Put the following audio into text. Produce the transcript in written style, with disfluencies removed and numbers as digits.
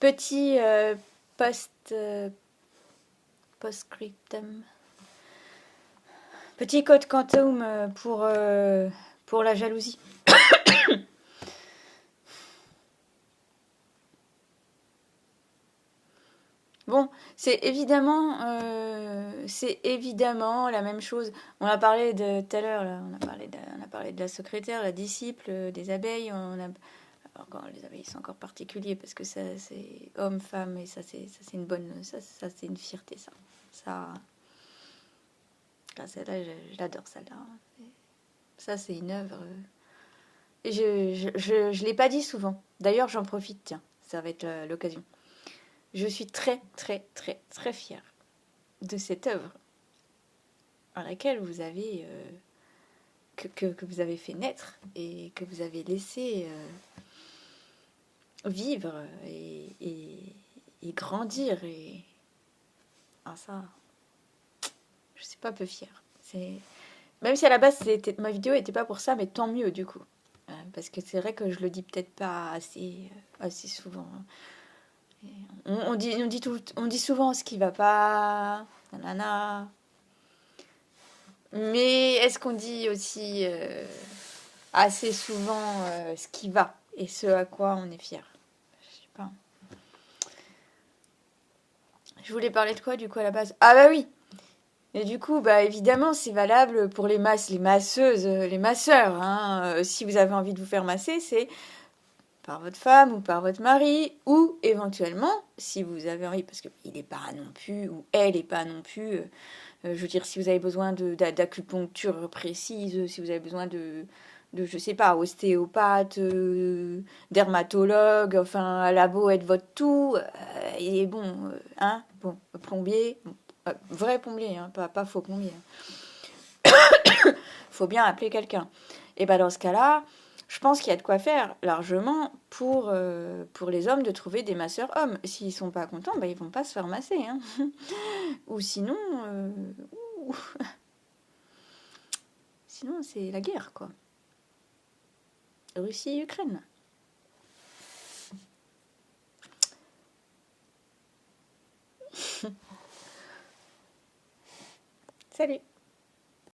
Petit post, postscriptum. Petit code quantum pour la jalousie. Bon, c'est évidemment la même chose. On a parlé de tout à l'heure, là, on a parlé de la secrétaire, la disciple, des abeilles. Encore, les abeilles sont encore particuliers parce que ça, c'est homme, femme, et ça, c'est une bonne, ça, c'est une fierté, ça. Celle-là, j'adore celle-là. Ça, c'est une œuvre. Et je l'ai pas dit souvent. D'ailleurs, j'en profite, tiens, ça va être l'occasion. Je suis très, très, très, très fière de cette œuvre à laquelle vous avez que vous avez fait naître et que vous avez laissé vivre et grandir et ça, je suis pas peu fière. Même si à la base ma vidéo était pas pour ça, mais tant mieux du coup, parce que c'est vrai que je le dis peut-être pas assez souvent. On dit souvent ce qui va pas, nanana. Mais est-ce qu'on dit aussi assez souvent ce qui va et ce à quoi on est fier? Je sais pas. Je voulais parler de quoi du coup à la base? Ah bah oui. Et du coup, bah évidemment, c'est valable pour les masseuses, les masseurs. Hein. Si vous avez envie de vous faire masser, c'est par votre femme ou par votre mari, ou éventuellement, si vous avez envie, parce qu'il n'est pas non plus, ou elle n'est pas non plus, je veux dire, si vous avez besoin d'acupuncture précise, si vous avez besoin je sais pas, ostéopathe, dermatologue, enfin, à la beau être votre tout, et bon, plombier, vrai plombier, hein, pas faux plombier. Faut bien appeler quelqu'un. Et ben dans ce cas-là, je pense qu'il y a de quoi faire largement pour les hommes de trouver des masseurs hommes. S'ils sont pas contents, ben ils vont pas se faire masser. Hein. Ou sinon, sinon c'est la guerre, quoi. Russie et Ukraine. Salut.